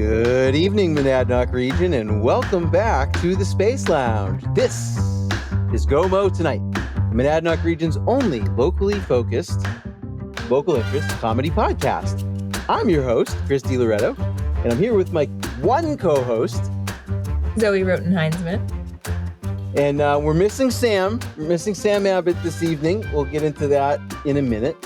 Good evening, Monadnock Region, and welcome back to the Space Lounge. This is GOMO Tonight, Monadnock Region's only locally focused, local interest comedy podcast. I'm your host, Chris DiLoretto, and I'm here with my one co-host, Zoe Roten-Heinsman. And we're missing Sam. We're missing Sam Abbott this evening. We'll get into that in a minute.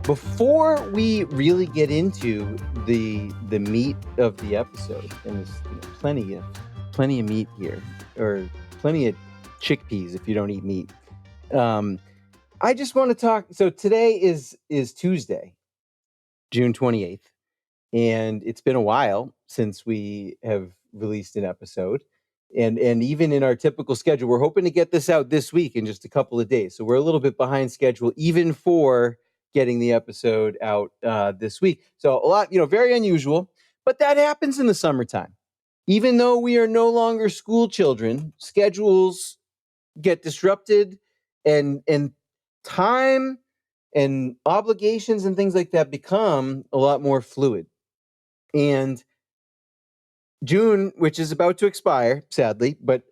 Before we really get into the meat of the episode, and there's plenty of meat here, or plenty of chickpeas if you don't eat meat. I just want to talk. So today is Tuesday, June 28th, and it's been a while since we have released an episode. And even in our typical schedule, we're hoping to get this out this week in just a couple of days. So we're a little bit behind schedule, even for getting the episode out this week. So a lot, very unusual, but that happens in the summertime. Even though we are no longer school children, schedules get disrupted, and time and obligations and things like that become a lot more fluid. And June, which is about to expire, sadly, but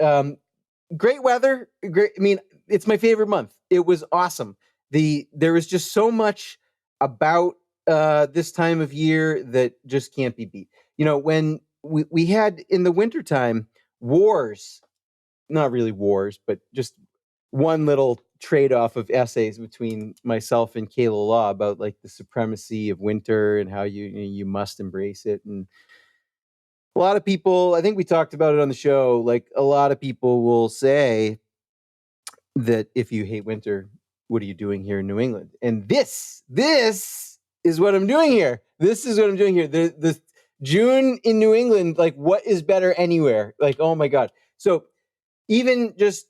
great weather. Great. I mean, it's my favorite month. It was awesome. There was just so much about this time of year that just can't be beat. When we had in the wintertime wars, not really wars, but just one little trade-off of essays between myself and Kayla Law about like the supremacy of winter and how you must embrace it. And a lot of people, I think we talked about it on the show, like a lot of people will say that if you hate winter, what are you doing here in New England? And this is what I'm doing here. This is what I'm doing here. The June in New England, like what is better anywhere? Like, oh my God. So even just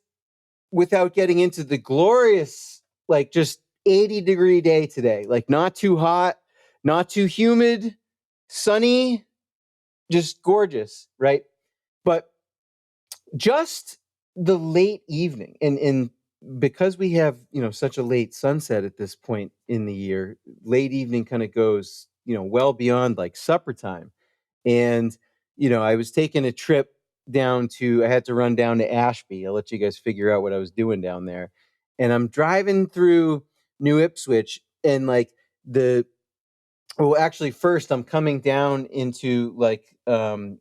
without getting into the glorious, like just 80-degree day today, like not too hot, not too humid, sunny, just gorgeous, right? But just the late evening, and because we have such a late sunset at this point in the year, late evening kind of goes well beyond like supper time. And I was taking a trip I had to run down to Ashby. I'll let you guys figure out what I was doing down there. And I'm driving through New Ipswich, and like actually first I'm coming down into like I'm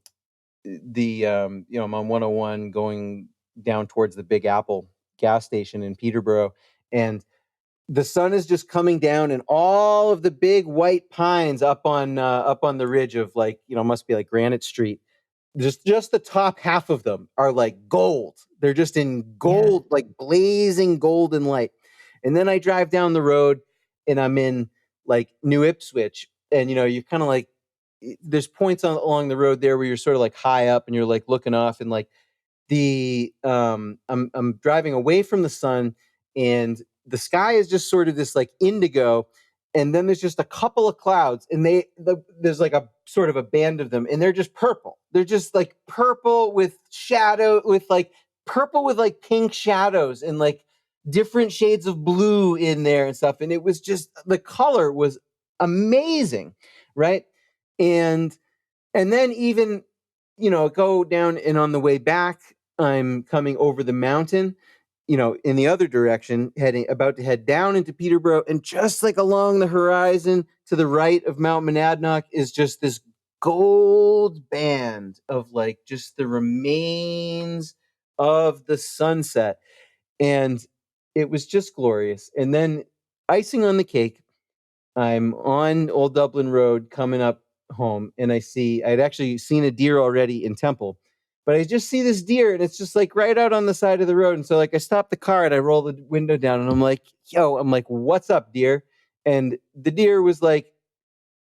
on 101 going down towards the Big Apple gas station in Peterborough, and the sun is just coming down, and all of the big white pines up on the ridge of like must be like Granite Street, just the top half of them are like gold. They're just in gold, like blazing golden light. And then I drive down the road and I'm in like New Ipswich, and you're kind of like, there's points along the road there where you're sort of like high up and you're like looking off, and like I'm driving away from the sun, and the sky is just sort of this like indigo, and then there's just a couple of clouds, and there's like a sort of a band of them, and they're just purple. They're just like purple with purple with like pink shadows and like different shades of blue in there and stuff. And it was just, the color was amazing, right? And then even go down, and on the way back, I'm coming over the mountain, in the other direction, about to head down into Peterborough, and just like along the horizon to the right of Mount Monadnock is just this gold band of like just the remains of the sunset. And it was just glorious. And then icing on the cake, I'm on Old Dublin Road coming up home, and I'd actually seen a deer already in Temple, but I just see this deer, and it's just like right out on the side of the road. And so like I stop the car and I roll the window down, and I'm like, what's up, deer? And the deer was like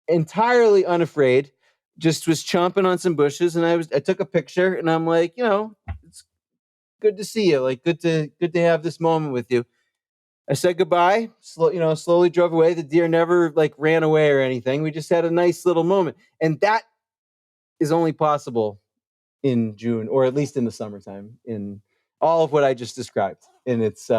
entirely unafraid, just was chomping on some bushes. And I took a picture, and I'm like, it's good to see you. Like good to have this moment with you. I said goodbye, slowly drove away. The deer never like ran away or anything. We just had a nice little moment. And that is only possible in June, or at least in the summertime, in all of what I just described. And it's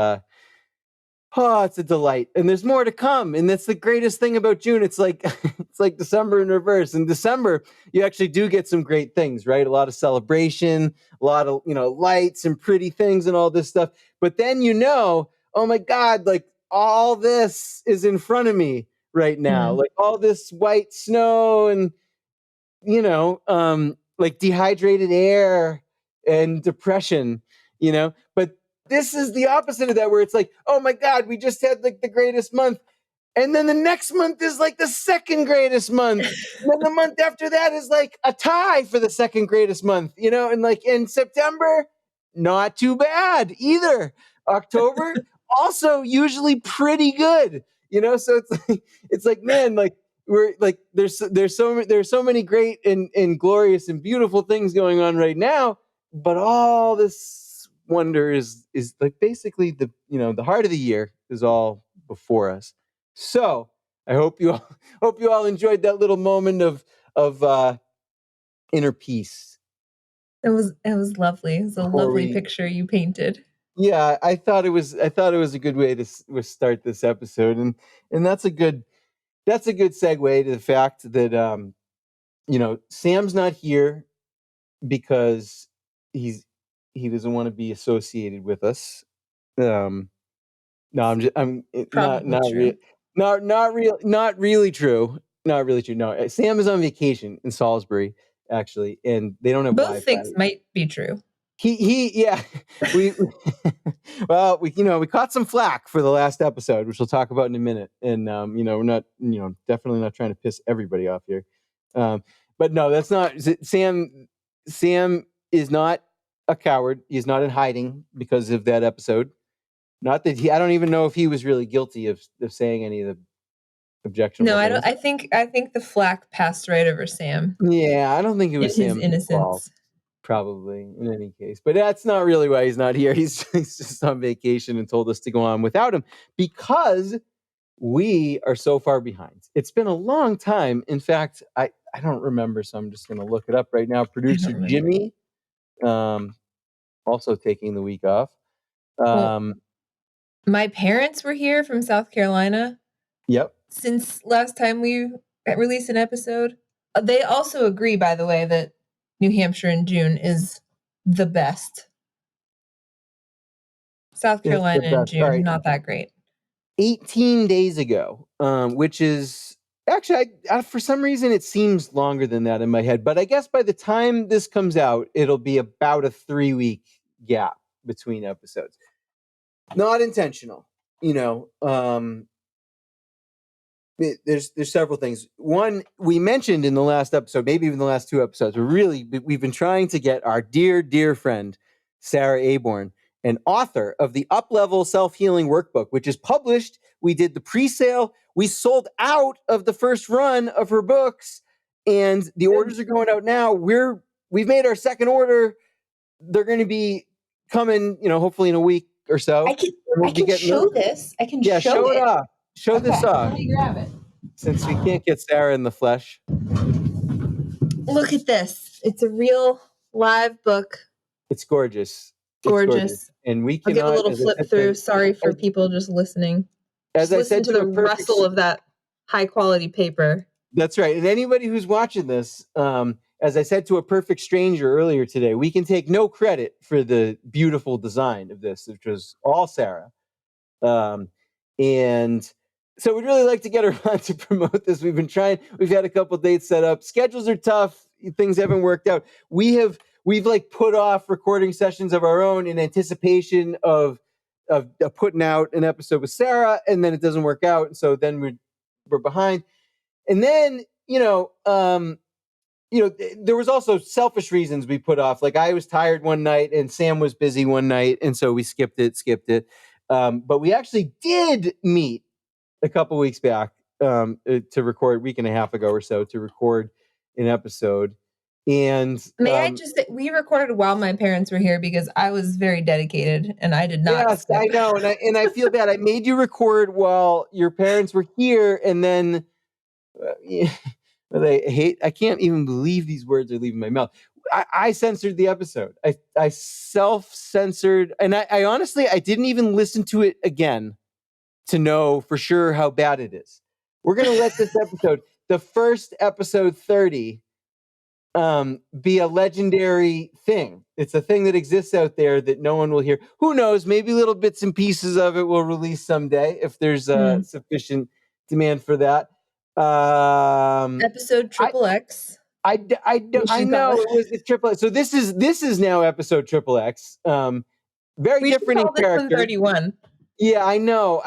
Oh, it's a delight. And there's more to come. And that's the greatest thing about June. It's like it's like December in reverse. In December, you actually do get some great things, right? A lot of celebration, a lot of, lights and pretty things and all this stuff. But then oh my God, like all this is in front of me right now. Like all this white snow and like dehydrated air and depression, but this is the opposite of that, where it's like, oh my God, we just had like the greatest month. And then the next month is like the second greatest month. And then the month after that is like a tie for the second greatest month, and like in September, not too bad either. October, also usually pretty good, so it's like, man, like we're like, there's so many great and glorious and beautiful things going on right now, but all this wonder is like basically the heart of the year is all before us. So I hope you all enjoyed that little moment of inner peace. It was lovely. It was a lovely picture you painted. Yeah, I thought it was a good way to start this episode, and that's a good segue to the fact that Sam's not here because he doesn't want to be associated with us. No, I'm Probably not really true. Not really true. No, Sam is on vacation in Salisbury, actually, and they don't have Both Wi-Fi. things might be true. Yeah, we well, we caught some flack for the last episode, which we'll talk about in a minute. And we're not, definitely not trying to piss everybody off here. But no, that's not Sam. Sam is not a coward. He's not in hiding because of that episode. Not that I don't even know if he was really guilty of saying any of the objectionable things. No, I think the flack passed right over Sam. Yeah, I don't think it was his Sam's innocence. fault. Probably, in any case. But that's not really why he's not here. He's just on vacation and told us to go on without him because we are so far behind. It's been a long time. In fact, I don't remember, so I'm just going to look it up right now. Producer Jimmy, also taking the week off. My parents were here from South Carolina. Yep. Since last time we released an episode. They also agree, by the way, that New Hampshire in June is the best. South Carolina in June, right. Not that great. 18 days ago, which is actually, for some reason, it seems longer than that in my head. But I guess by the time this comes out, it'll be about a 3-week gap between episodes. Not intentional, there's several things. One, we mentioned in the last episode, maybe even the last 2 episodes, we've been trying to get our dear friend, Sarah Aborn, an author of the Up-Level Self-Healing Workbook, which is published. We did the pre-sale. We sold out of the first run of her books, and the orders are going out now. We've made our second order. They're going to be coming, hopefully in a week or so. I can show this. I can show it off. Show this off. Let me grab it. Since we can't get Sarah in the flesh. Look at this. It's a real live book. It's gorgeous. Gorgeous. And we cannot... I'll give a little flip through. Sorry for people just listening. As I said, to the rustle of that high quality paper. That's right. And anybody who's watching this, as I said to a perfect stranger earlier today, we can take no credit for the beautiful design of this, which was all Sarah. And so we'd really like to get her on to promote this. We've been trying. We've had a couple dates set up. Schedules are tough. Things haven't worked out. We've like put off recording sessions of our own in anticipation of putting out an episode with Sarah, and then it doesn't work out. And so then we're behind. And then, there was also selfish reasons we put off. Like I was tired one night and Sam was busy one night. And so we skipped it. But we actually did meet a couple weeks back to record, a week and a half ago or so, to record an episode. And may I just say, we recorded while my parents were here because I was very dedicated and I did not. Yes, I know. And I feel bad. I made you record while your parents were here. And then I can't even believe these words are leaving my mouth. I censored the episode. I self-censored. And I honestly, I didn't even listen to it again to know for sure how bad it is. We're going to let this episode, the first episode 30, be a legendary thing. It's a thing that exists out there that no one will hear. Who knows? Maybe little bits and pieces of it will release someday if there's sufficient demand for that. Episode triple X. I know it was the triple. So this is now episode triple X. Very different in character. This one 31. Yeah, I know.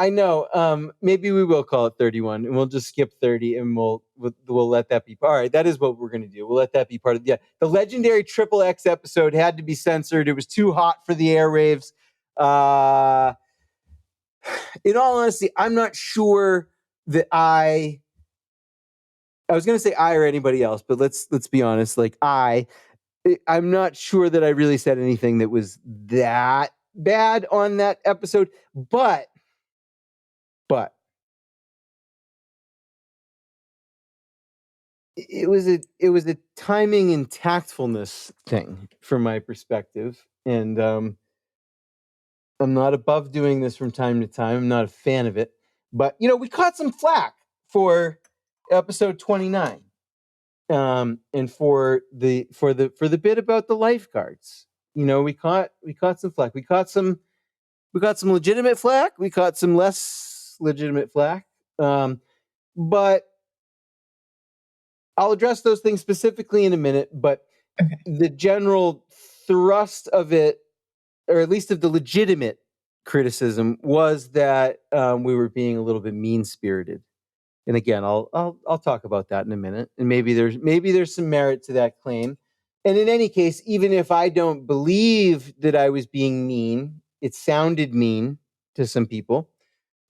Maybe we will call it 31, and we'll just skip 30, and we'll let that be. All right, that is what we're going to do. We'll let that be part of. Yeah, the legendary triple X episode had to be censored. It was too hot for the airwaves. In all honesty, I'm not sure that I was going to say I or anybody else, but let's be honest. Like I'm not sure that I really said anything that was that bad on that episode, but it was a timing and tactfulness thing from my perspective, and I'm not above doing this from time to time. I'm not a fan of it, but we caught some flack for episode 29, and for the bit about the lifeguards. We caught some flack. We got some legitimate flack. We caught some less legitimate flack. But I'll address those things specifically in a minute. But the general thrust of it, or at least of the legitimate criticism, was that we were being a little bit mean-spirited. And again, I'll talk about that in a minute. And maybe there's some merit to that claim. And in any case, even if I don't believe that I was being mean, it sounded mean to some people.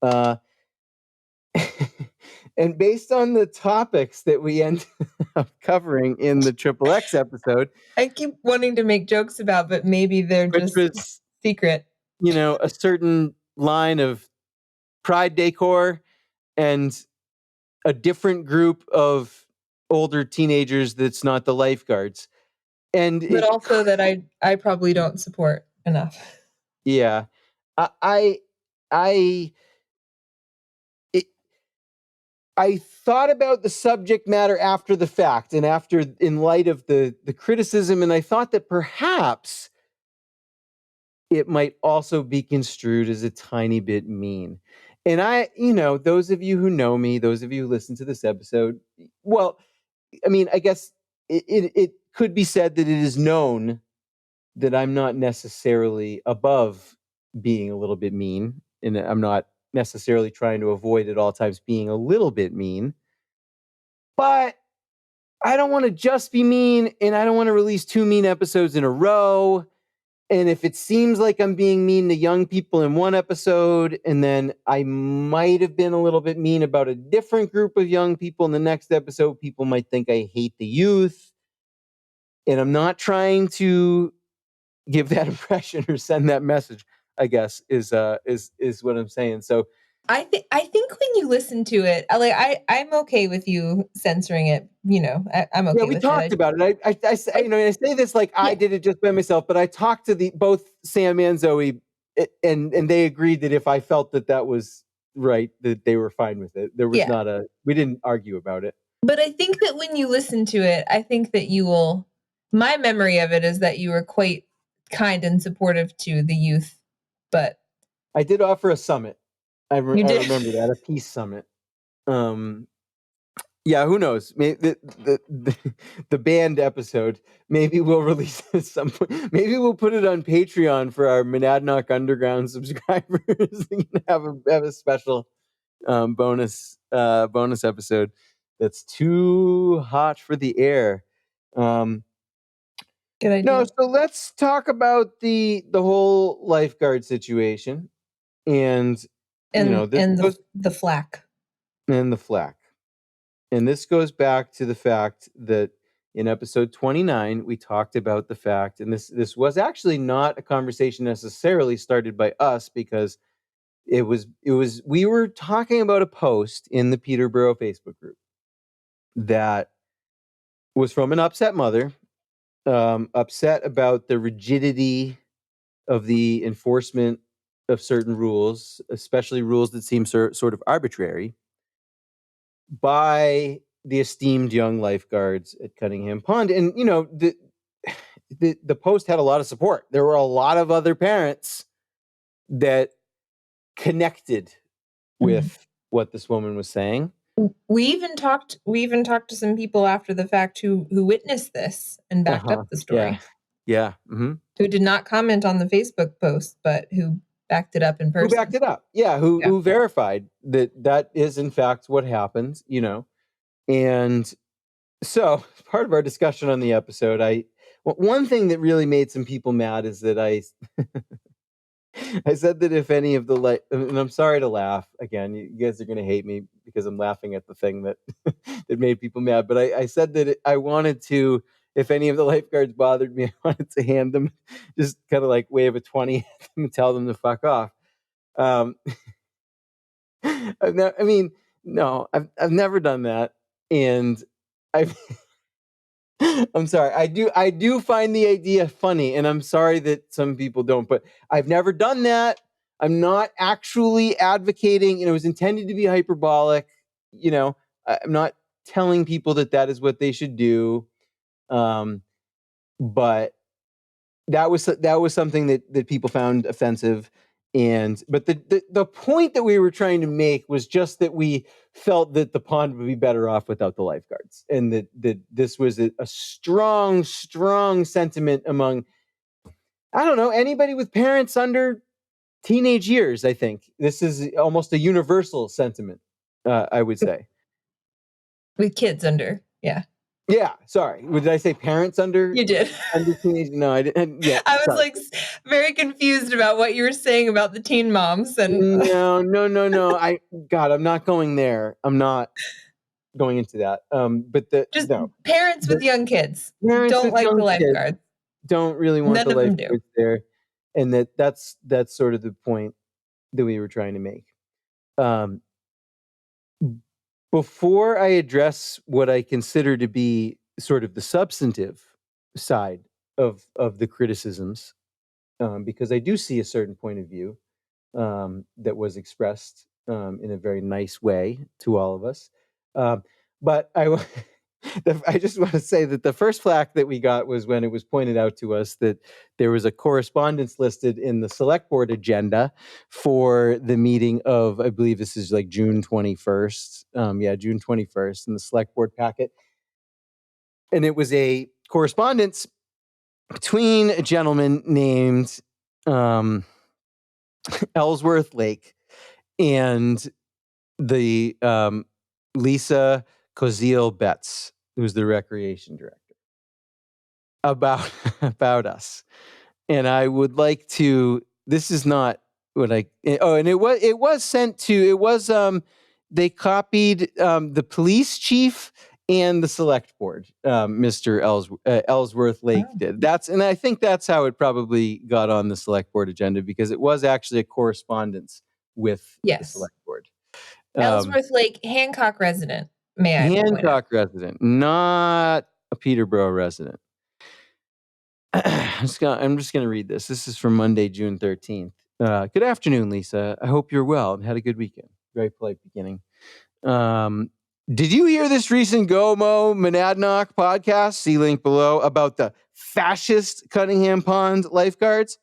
And based on the topics that we end up covering in the Triple X episode, I keep wanting to make jokes about, but maybe they're just secret. A certain line of Pride decor and a different group of older teenagers that's not the lifeguards. But also that I probably don't support enough. Yeah. I thought about the subject matter after the fact and in light of the criticism, and I thought that perhaps it might also be construed as a tiny bit mean. And those of you who know me, those of you who listen to this episode, well, I mean, I guess it could be said that it is known that I'm not necessarily above being a little bit mean, and I'm not necessarily trying to avoid at all times being a little bit mean. But I don't want to just be mean, and I don't want to release 2 mean episodes in a row. And if it seems like I'm being mean to young people in one episode, and then I might have been a little bit mean about a different group of young people in the next episode, people might think I hate the youth. And I'm not trying to give that impression or send that message, I guess, is what I'm saying. So I think when you listen to it, I'm okay with you censoring it. I'm okay. Yeah, we talked about it. I say this like I did it just by myself, but I talked to both Sam and Zoe, and they agreed that if I felt that was right, that they were fine with it. There was we didn't argue about it. But I think that when you listen to it, I think that you will. My memory of it is that you were quite kind and supportive to the youth, but I did offer a summit. I remember that, a peace summit. Yeah, who knows? Maybe the band episode. Maybe we'll release it at some point. Maybe we'll put it on Patreon for our Monadnock Underground subscribers. have a special bonus episode that's too hot for the air. Good idea. No, so let's talk about the whole lifeguard situation and the flack. And the flack. And this goes back to the fact that in episode 29, we talked about the fact, and this was actually not a conversation necessarily started by us, because we were talking about a post in the Peterborough Facebook group that was from an upset mother, upset about the rigidity of the enforcement of certain rules, especially rules that seem sort of arbitrary, by the esteemed young lifeguards at Cunningham Pond. And, you know, the post had a lot of support. There were a lot of other parents that connected with what this woman was saying. We even talked to some people after the fact who witnessed this and backed up the story. Yeah. Mm-hmm. Who did not comment on the Facebook post, but who backed it up in person. Who backed it up? Yeah, who verified that is in fact what happened, you know. And so part of our discussion on the episode, one thing that really made some people mad is that I said that if any of the and I'm sorry to laugh again, you guys are going to hate me because I'm laughing at the thing that that made people mad, but I said that I wanted to, if any of the lifeguards bothered me, I wanted to hand them, just kind of like wave a 20 at them and tell them to fuck off. I've never done that, and I'm sorry. I do find the idea funny, and I'm sorry that some people don't, but I've never done that. I'm not actually advocating, you know, it was intended to be hyperbolic. You know, I'm not telling people that is what they should do. But that was something that people found offensive. But the point that we were trying to make was just that we felt that the pond would be better off without the lifeguards, and that this was a strong sentiment among, I don't know, anybody with parents under teenage years. I think this is almost a universal sentiment, I would say. With kids under, yeah. Yeah, sorry. Did I say parents under? You did. Under teenage? No, I didn't. Yeah, I was like very confused about what you were saying about the teen moms. And no. I'm not going there. I'm not going into that. But parents with young kids don't like the lifeguards. Don't really want None the of them lifeguards there, and that's sort of the point that we were trying to make. Before I address what I consider to be sort of the substantive side of the criticisms, because I do see a certain point of view that was expressed in a very nice way to all of us. But I just want to say that the first flack that we got was when it was pointed out to us that there was a correspondence listed in the select board agenda for the meeting of, I believe this is like June 21st. June 21st in the select board packet. And it was a correspondence between a gentleman named Ellsworth Lake and the Lisa Koziel Betts, who's the recreation director, about us. And I would like to, this is not what and it was sent to, they copied the police chief and the select board, Mr. Ellsworth Lake did. And I think that's how it probably got on the select board agenda, because it was actually a correspondence with the select board. Ellsworth Lake, Hancock resident, may I Hancock resident, not a Peterborough resident. I'm just going to read this. This is from Monday, June 13th. Good afternoon, Lisa. I hope you're well and had a good weekend. Very polite beginning. Did you hear this recent Go-Mo Monadnock podcast, see link below, about the fascist Cunningham Pond lifeguards?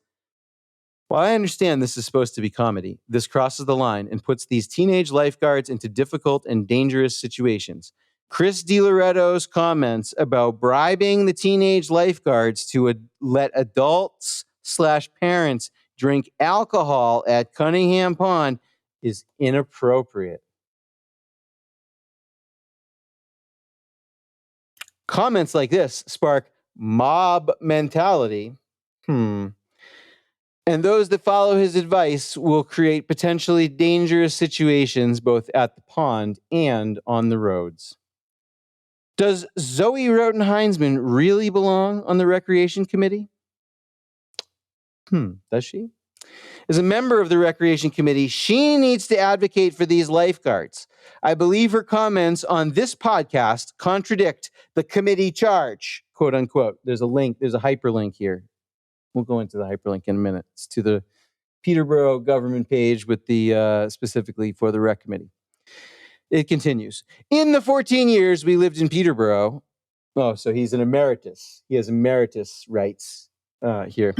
While I understand this is supposed to be comedy, this crosses the line and puts these teenage lifeguards into difficult and dangerous situations. Chris DiLoretto's comments about bribing the teenage lifeguards to let adults/parents drink alcohol at Cunningham Pond is inappropriate. Comments like this spark mob mentality. And those that follow his advice will create potentially dangerous situations both at the pond and on the roads. Does Zoe Roten-Heinsman really belong on the Recreation Committee? Does she? As a member of the Recreation Committee, she needs to advocate for these lifeguards. I believe her comments on this podcast contradict the committee charge, quote unquote. There's a link, there's a hyperlink here. We'll go into the hyperlink in a minute. It's to Peterborough government page with the specifically for the rec committee. It continues. In the 14 years we lived in Peterborough, oh, so he's an emeritus. He has emeritus rights here.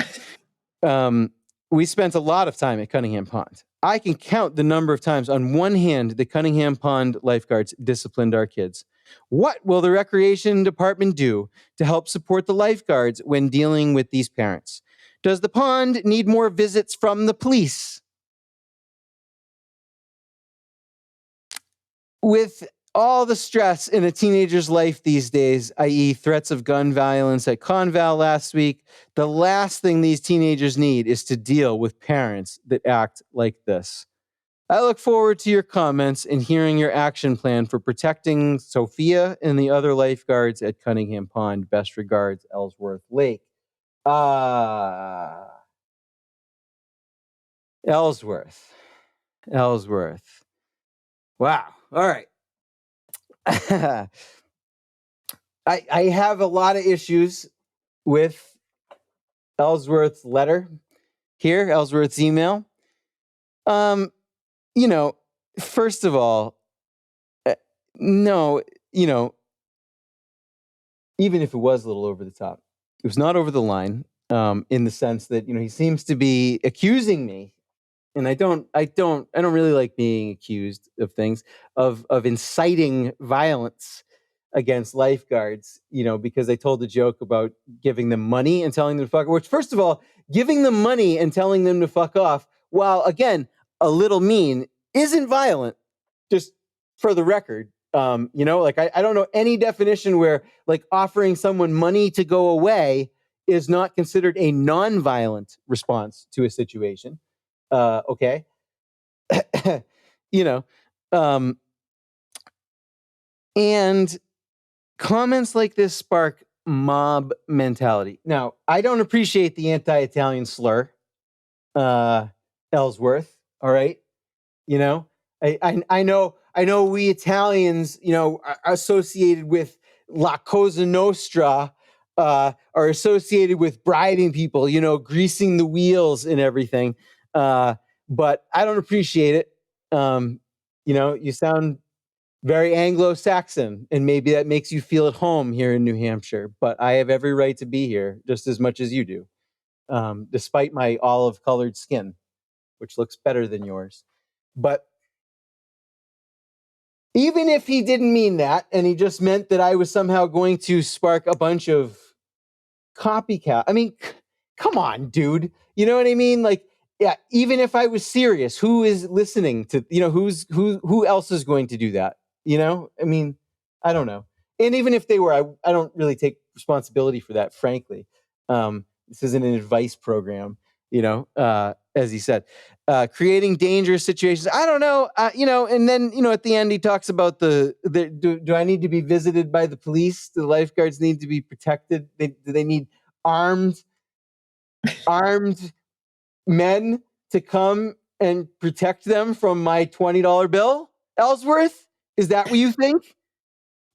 We spent a lot of time at Cunningham Pond. I can count the number of times on one hand the Cunningham Pond lifeguards disciplined our kids. What will the recreation department do to help support the lifeguards when dealing with these parents? Does the pond need more visits from the police? With all the stress in a teenager's life these days, i.e. threats of gun violence at Conval last week, the last thing these teenagers need is to deal with parents that act like this. I look forward to your comments and hearing your action plan for protecting Sophia and the other lifeguards at Cunningham Pond. Best regards, Ellsworth Lake. Ellsworth. Wow. All right. I have a lot of issues with Ellsworth's letter here, Ellsworth's email. First of all, no, even if it was a little over the top, it was not over the line, in the sense that, he seems to be accusing me, and I don't really like being accused of things, of inciting violence against lifeguards, because I told a joke about giving them money and telling them to fuck off, which, first of all, giving them money and telling them to fuck off, while, again, a little mean, isn't violent, just for the record. I don't know any definition where, like, offering someone money to go away is not considered a non-violent response to a situation. Okay. And comments like this spark mob mentality. Now, I don't appreciate the anti-Italian slur, Ellsworth. All right. I know we Italians, are associated with La Cosa Nostra, are associated with bribing people, greasing the wheels and everything. But I don't appreciate it. You sound very Anglo-Saxon, and maybe that makes you feel at home here in New Hampshire, but I have every right to be here just as much as you do, despite my olive-colored skin, which looks better than yours. But even if he didn't mean that, and he just meant that I was somehow going to spark a bunch of copycat, come on, dude. You know what I mean? Like, yeah, even if I was serious, who is listening to, who else is going to do that? I don't know. And even if they were, I don't really take responsibility for that, frankly. This isn't an advice program, as he said. Creating dangerous situations. I don't know, and then, at the end, he talks about do I need to be visited by the police? Do the lifeguards need to be protected? Do they need armed men to come and protect them from my $20 bill? Ellsworth? Is that what you think?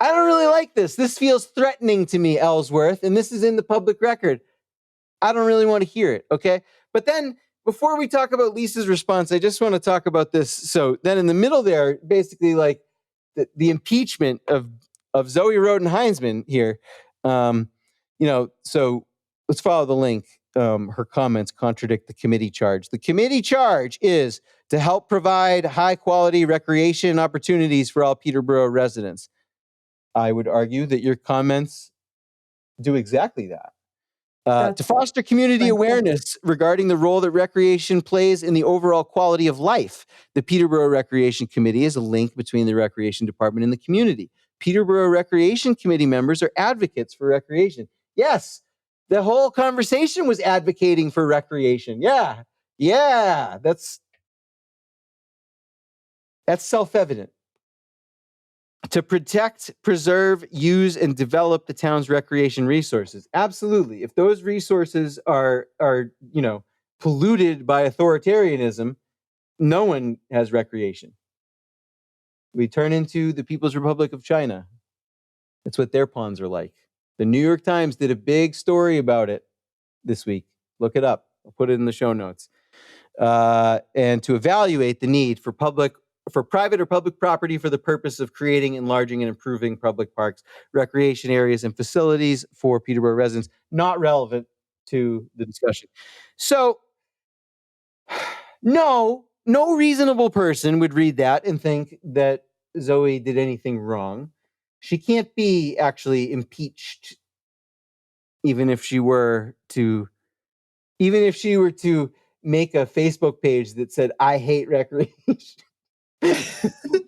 I don't really like this. This feels threatening to me, Ellsworth, and this is in the public record. I don't really want to hear it, okay? But then, before we talk about Lisa's response, I just want to talk about this. So then in the middle there, basically like the impeachment of Zoe Roden-Heinsman here, so let's follow the link. Her comments contradict the committee charge. The committee charge is to help provide high-quality recreation opportunities for all Peterborough residents. I would argue that your comments do exactly that. To foster community awareness regarding the role that recreation plays in the overall quality of life, the Peterborough Recreation Committee is a link between the Recreation Department and the community. Peterborough Recreation Committee members are advocates for recreation. Yes, the whole conversation was advocating for recreation. Yeah, that's self-evident. To protect, preserve, use, and develop the town's recreation resources. Absolutely. If those resources are polluted by authoritarianism, no one has recreation. We turn into the People's Republic of China. That's what their ponds are like. The New York Times did a big story about it this week. Look it up. I'll put it in the show notes. and to evaluate the need for private or public property for the purpose of creating, enlarging, and improving public parks, recreation areas, and facilities for Peterborough residents. Not relevant to the discussion. So, no reasonable person would read that and think that Zoe did anything wrong. She can't be actually impeached, even if she were to make a Facebook page that said, "I hate recreation."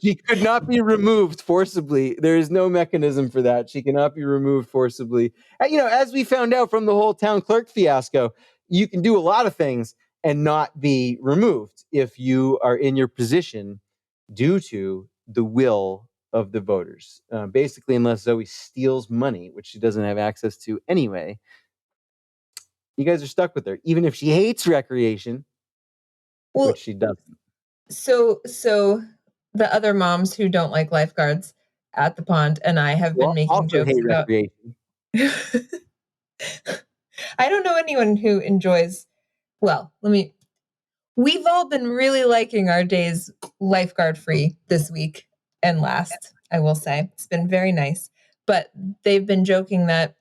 She could not be removed forcibly. There is no mechanism for that. She cannot be removed forcibly. As we found out from the whole town clerk fiasco, you can do a lot of things and not be removed if you are in your position due to the will of the voters. Basically, unless Zoe steals money, which she doesn't have access to anyway, you guys are stuck with her, even if she hates recreation, which she doesn't. So the other moms who don't like lifeguards at the pond and I have been making jokes about recreation. I don't know anyone who enjoys. We've all been really liking our days lifeguard free this week and last, I will say. It's been very nice. But they've been joking that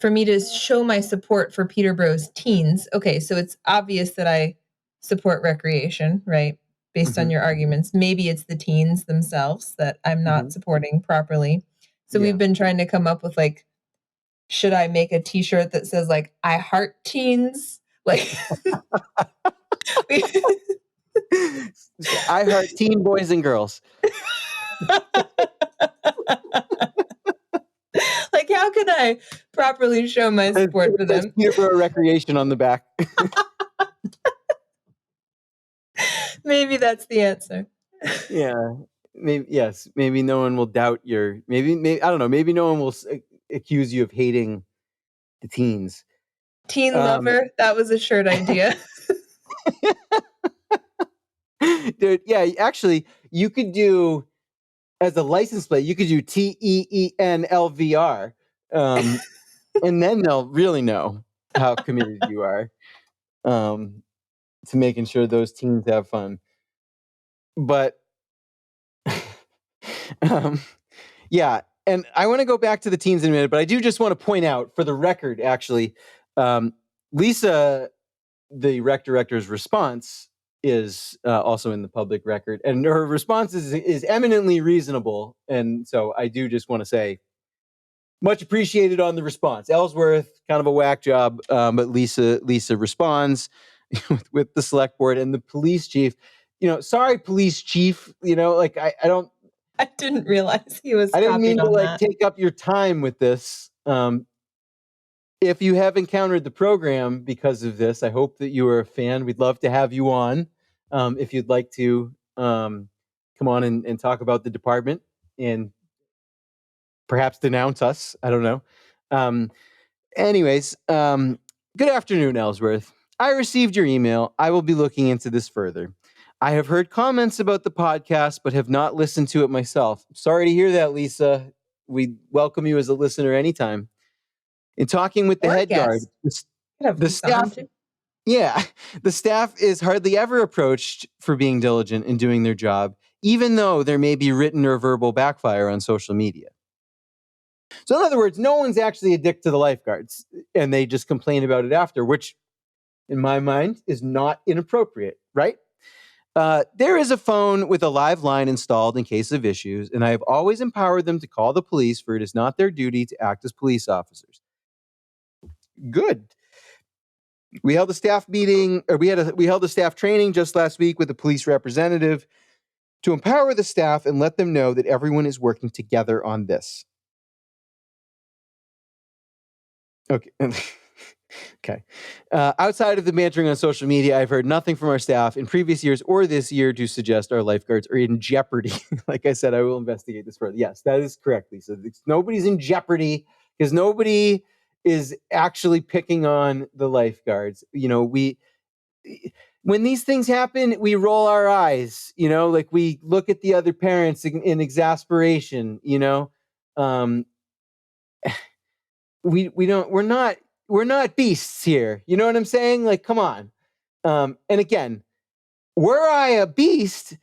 for me to show my support for Peterborough's teens, okay, so it's obvious that I support recreation, right? Based on your arguments. Maybe it's the teens themselves that I'm not supporting properly. So we've been trying to come up with should I make a t-shirt that says I heart teens? I heart teen boys and girls. How can I properly show my support for them? Peterborough Recreation on the back. Maybe that's the answer. Yeah. Maybe no one will doubt your. Maybe I don't know. Maybe no one will accuse you of hating the teens. Teen lover. That was a shirt idea. Dude, yeah. Actually, you could do as a license plate. You could do TEENLVR, and then they'll really know how committed you are to making sure those teens have fun. But yeah, and I want to go back to the teens in a minute, but I do just want to point out, for the record, actually, Lisa, the rec director's response is also in the public record, and her response is eminently reasonable, and so I do just want to say, much appreciated on the response. Ellsworth, kind of a whack job, but Lisa responds with the select board and the police chief. Sorry, police chief. I didn't realize he was. I didn't mean to take up your time with this. If you have encountered the program because of this, I hope that you are a fan. We'd love to have you on. If you'd like to come on and talk about the department and perhaps denounce us. I don't know. Anyways, good afternoon, Ellsworth. I received your email. I will be looking into this further. I have heard comments about the podcast, but have not listened to it myself. Sorry to hear that, Lisa. We welcome you as a listener anytime. In talking with the head guard, the staff, the staff is hardly ever approached for being diligent in doing their job, even though there may be written or verbal backfire on social media. So in other words, no one's actually a dick to the lifeguards, and they just complain about it after, which in my mind is not inappropriate, right? There is a phone with a live line installed in case of issues, and I have always empowered them to call the police, for it is not their duty to act as police officers. Good. We held a staff meeting, or we held a staff training just last week with a police representative to empower the staff and let them know that everyone is working together on this. Okay. Okay. Outside of the bantering on social media, I've heard nothing from our staff in previous years or this year to suggest our lifeguards are in jeopardy. Like I said, I will investigate this further. Yes, that is correct, Lisa. Nobody's in jeopardy because nobody is actually picking on the lifeguards. When these things happen, we roll our eyes, we look at the other parents in exasperation, we're not beasts here. You know what I'm saying? Come on. And again, were I a beast,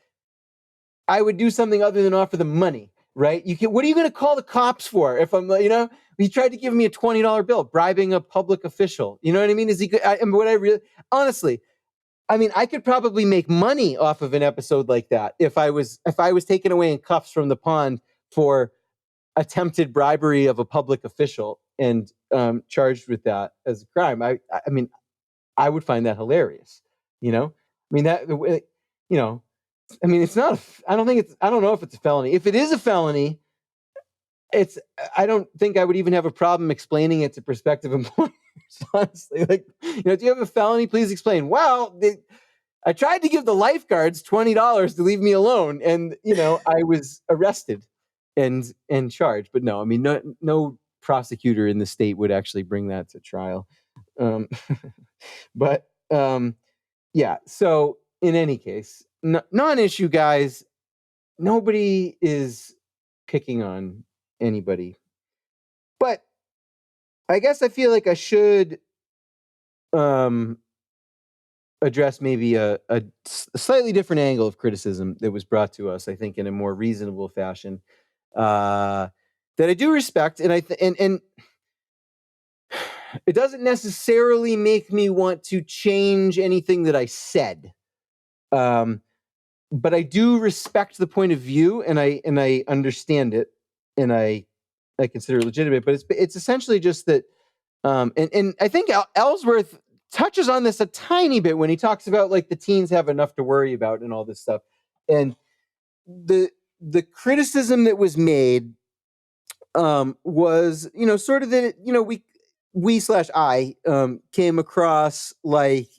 I would do something other than offer them money, right? What are you going to call the cops for? If I'm, he tried to give me a $20 bill, bribing a public official. You know what I mean? Honestly, I mean, I could probably make money off of an episode like that if I was taken away in cuffs from the pond for attempted bribery of a public official and charged with that as a crime. I mean, I would find that hilarious. I mean I mean, it's not. I don't know if it's a felony. If it is a felony, I don't think I would even have a problem explaining it to prospective employers. Honestly, do you have a felony? Please explain. Well, I tried to give the lifeguards $20 to leave me alone, and I was arrested and charged. But no, I mean, no prosecutor in the state would actually bring that to trial. But yeah. So in any case, non-issue, guys. Nobody is picking on anybody, but I guess I feel like I should address maybe a slightly different angle of criticism that was brought to us, I think, in a more reasonable fashion, that I do respect, and and it doesn't necessarily make me want to change anything that I said, but I do respect the point of view, and I understand it, and I consider it legitimate. But it's essentially just that, and I think Ellsworth touches on this a tiny bit when he talks about the teens have enough to worry about and all this stuff, and the criticism that was made was sort of that we/I came across like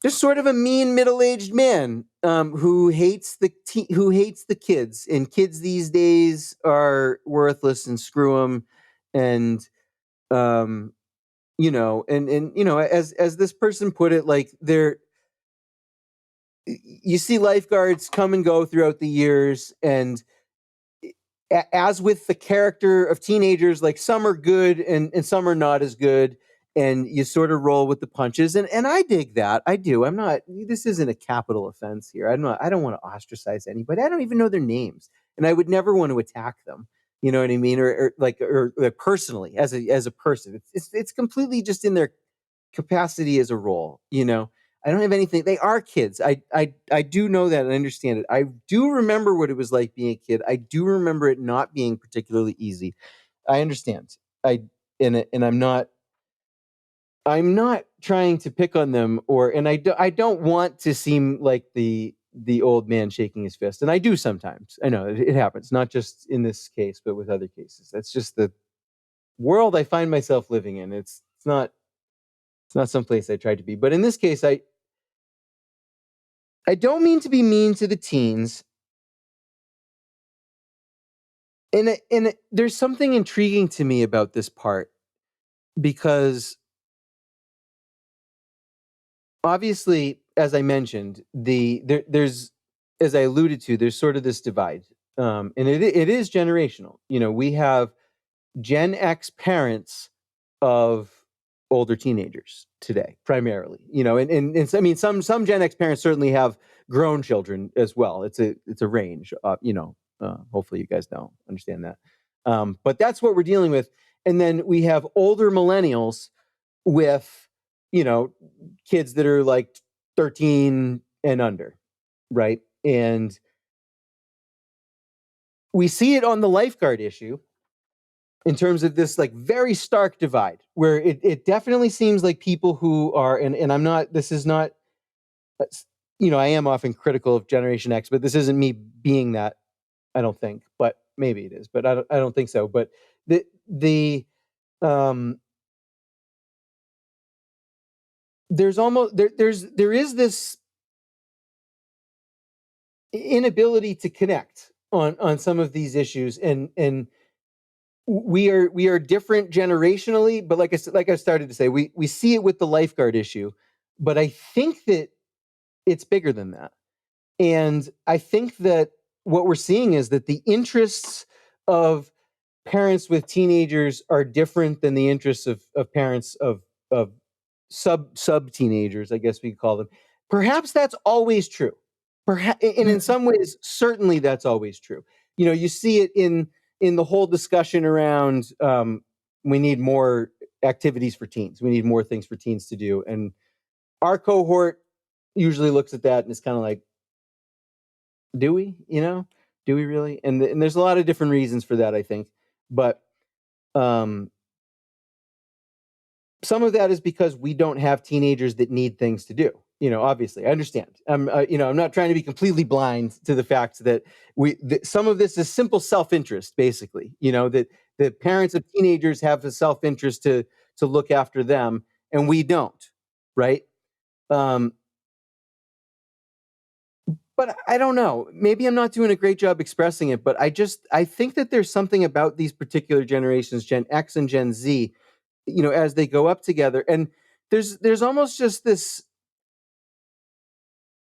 just sort of a mean middle-aged man who hates the kids, and kids these days are worthless and screw them, and as this person put it, you see lifeguards come and go throughout the years, and as with the character of teenagers, some are good and some are not as good, and you sort of roll with the punches. And I dig that. I do. This isn't a capital offense here. I don't want to ostracize anybody. I don't even know their names, and I would never want to attack them. You know what I mean? Or personally, as a person, it's completely just in their capacity as a role. I don't have anything. They are kids. I do know that and I understand it. I do remember what it was like being a kid. I do remember it not being particularly easy. I understand. And I'm not trying to pick on them, and I don't want to seem like the old man shaking his fist. And I do sometimes. I know it happens, not just in this case, but with other cases. That's just the world I find myself living in. It's not someplace I tried to be. But in this case, I don't mean to be mean to the teens. And there's something intriguing to me about this part, because obviously, as I mentioned, there's, as I alluded to, there's sort of this divide, and it is generational. We have Gen X parents of older teenagers today, primarily. And I mean, some Gen X parents certainly have grown children as well. It's a range. Hopefully, you guys understand that. But that's what we're dealing with. And then we have older millennials with kids that are 13 and under, right? And we see it on the lifeguard issue in terms of this very stark divide, where it definitely seems like people who are, and I'm not, this is not, I am often critical of Generation X, but this isn't me being that, I don't think, but maybe it is, but I don't think so. But there is this inability to connect on some of these issues, and we are different generationally, but like I started to say, we see it with the lifeguard issue, but I think that it's bigger than that. And I think that what we're seeing is that the interests of parents with teenagers are different than the interests of parents of sub teenagers, I guess we could call them. perhaps that's always true. Perhaps, and in some ways, certainly that's always true. You see it in the whole discussion around we need more activities for teens. We need more things for teens to do. And our cohort usually looks at that and is kind of like, do we? Do we really? And there's a lot of different reasons for that, I think. But some of that is because we don't have teenagers that need things to do. Obviously, I understand. I'm not trying to be completely blind to the fact that some of this is simple self-interest, basically. That the parents of teenagers have a self-interest to look after them, and we don't, right? But I don't know. Maybe I'm not doing a great job expressing it, but I think that there's something about these particular generations, Gen X and Gen Z, as they go up together, and there's almost just this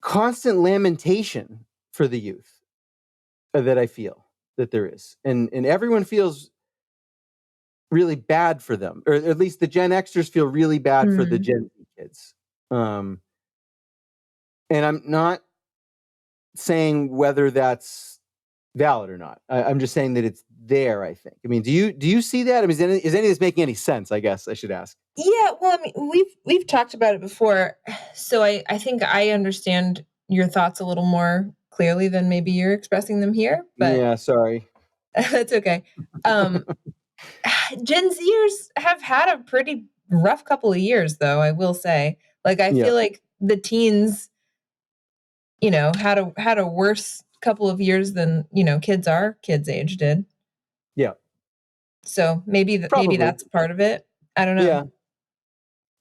constant lamentation for the youth that I feel that there is, and everyone feels really bad for them, or at least the Gen Xers feel really bad for the Gen Z kids. And I'm not saying whether that's valid or not. I'm just saying that it's there, I think. I mean, do you see that? I mean, is any of this making any sense? I guess I should ask. Yeah, well, I mean, we've talked about it before, so I think I understand your thoughts a little more clearly than maybe you're expressing them here. But yeah, sorry. That's okay. Gen Zers have had a pretty rough couple of years, though, I will say. Like, I feel like the teens, had a worse couple of years than, kids our kids' age did. Yeah. So maybe that's part of it. I don't know. Yeah.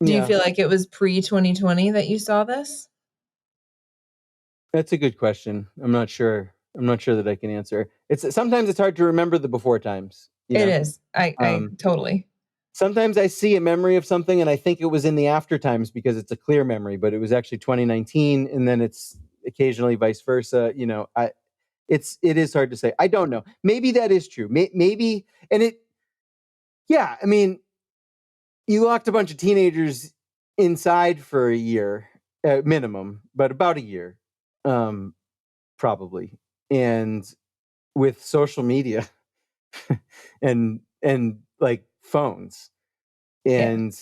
Do you feel like it was pre-2020 that you saw this? That's a good question. I'm not sure that I can answer. Sometimes it's hard to remember the before times. It is. I totally. Sometimes I see a memory of something and I think it was in the after times because it's a clear memory, but it was actually 2019, and then it's occasionally vice versa. It is hard to say. I don't know. Maybe that is true. Maybe, and yeah, I mean, you locked a bunch of teenagers inside for a year, minimum, but about a year, probably. And with social media and like phones, and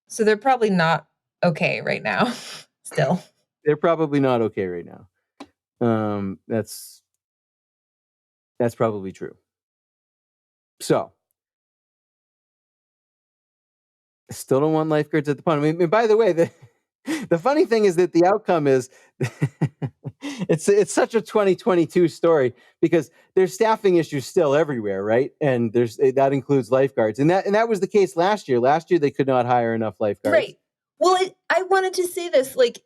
so they're probably not okay right now. Still, they're probably not okay right now. That's probably true. So I still don't want lifeguards at the pond. I mean, by the way, the funny thing is that the outcome is it's such a 2022 story because there's staffing issues still everywhere, right? And that includes lifeguards, and that was the case last year. Last year they could not hire enough lifeguards. Right. Well, I wanted to say this, like,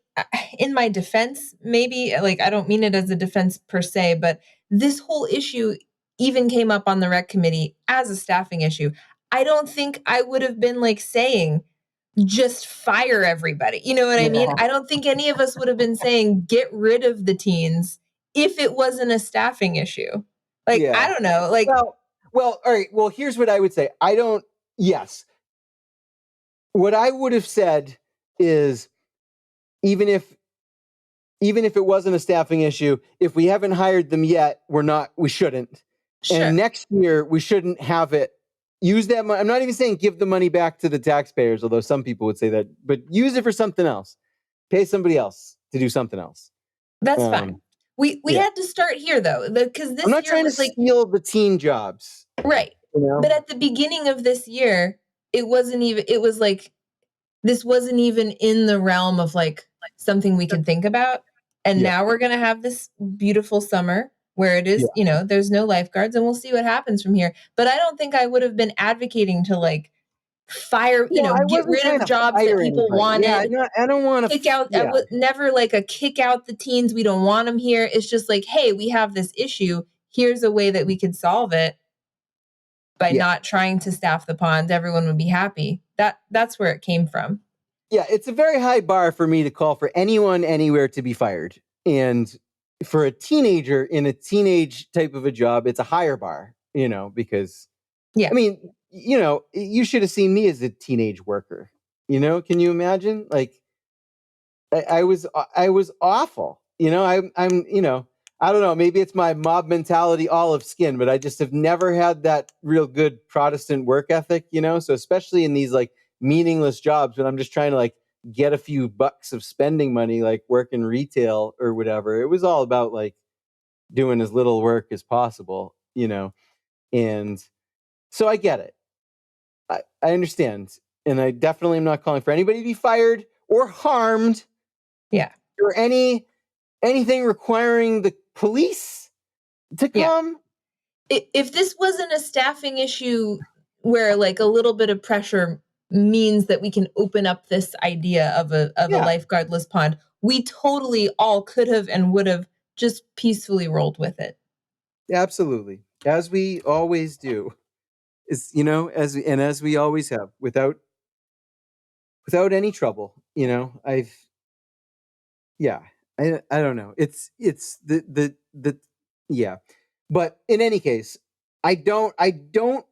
in my defense, maybe, like, I don't mean it as a defense per se, but this whole issue even came up on the rec committee as a staffing issue. I don't think I would have been like saying, just fire everybody. You know what I mean? I don't think any of us would have been saying, get rid of the teens if it wasn't a staffing issue. Like, I don't know. Like, well, all right. Well, here's what I would say. Yes. What I would have said is, even if it wasn't a staffing issue, if we haven't hired them yet, we shouldn't. Sure. And next year we shouldn't have it. Use that money. I'm not even saying give the money back to the taxpayers, although some people would say that, but use it for something else. Pay somebody else to do something else. That's fine. We had to start here though, because this I'm not trying to steal the teen jobs. Right. But at the beginning of this year, it wasn't even, it was like, this wasn't even in the realm of like something we could think about. And now we're going to have this beautiful summer where it is, there's no lifeguards, and we'll see what happens from here. But I don't think I would have been advocating to like fire, get rid of jobs that people wanted. Yeah, no, I don't want to kick out. I would never like a kick out the teens. We don't want them here. It's just like, hey, we have this issue. Here's a way that we could solve it. By not trying to staff the pond, everyone would be happy. That's where it came from. Yeah, it's a very high bar for me to call for anyone anywhere to be fired. And for a teenager in a teenage type of a job, it's a higher bar, because I mean, you should have seen me as a teenage worker. Can you imagine? Like, I was awful. I'm I don't know, maybe it's my mob mentality olive skin, but I just have never had that real good Protestant work ethic, so especially in these like meaningless jobs when I'm just trying to like get a few bucks of spending money, like work in retail or whatever. It was all about like doing as little work as possible, and so I get it. I understand, and I definitely am not calling for anybody to be fired or harmed. Yeah. Or anything requiring the police to come. If this wasn't a staffing issue where like a little bit of pressure means that we can open up this idea of a lifeguardless pond, we totally all could have and would have just peacefully rolled with it. Absolutely. As we always do. As we always have, without any trouble. I don't know. It's the yeah. But in any case, I don't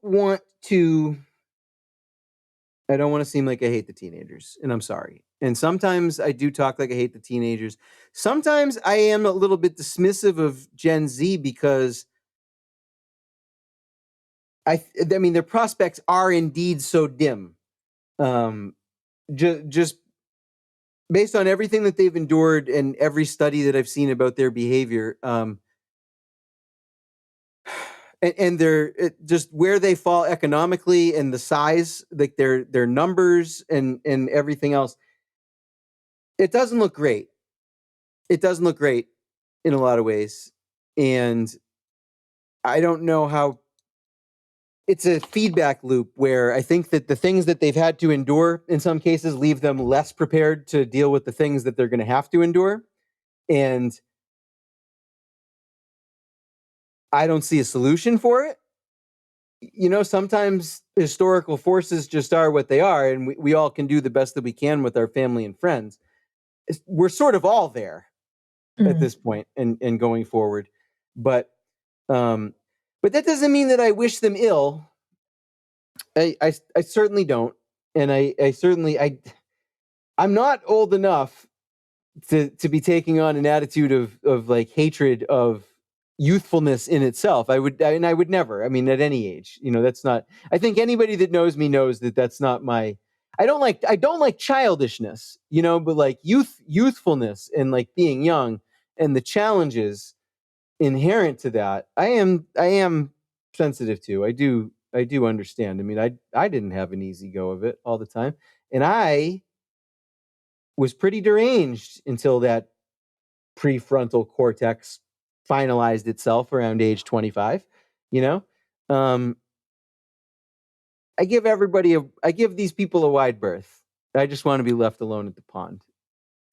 want to seem like I hate the teenagers, and I'm sorry. And sometimes I do talk like I hate the teenagers. Sometimes I am a little bit dismissive of Gen Z because I mean their prospects are indeed so dim. Just based on everything that they've endured and every study that I've seen about their behavior, and they're just where they fall economically and the size, like their numbers and everything else. It doesn't look great. It doesn't look great in a lot of ways, and I don't know how. It's a feedback loop where I think that the things that they've had to endure in some cases leave them less prepared to deal with the things that they're going to have to endure, and I don't see a solution for it. Sometimes historical forces just are what they are, and we all can do the best that we can with our family and friends. We're sort of all there at this point and going forward. But that doesn't mean that I wish them ill. I certainly don't. And I'm not old enough to be taking on an attitude of like hatred of youthfulness in itself. I would never. I mean, at any age, that's not. I think anybody that knows me knows that that's not my. I don't like childishness, but like youthfulness and like being young and the challenges inherent to that. I am sensitive to. I do understand. I mean, I didn't have an easy go of it all the time, and I was pretty deranged until that prefrontal cortex finalized itself around age 25. I give these people a wide berth. I just want to be left alone at the pond.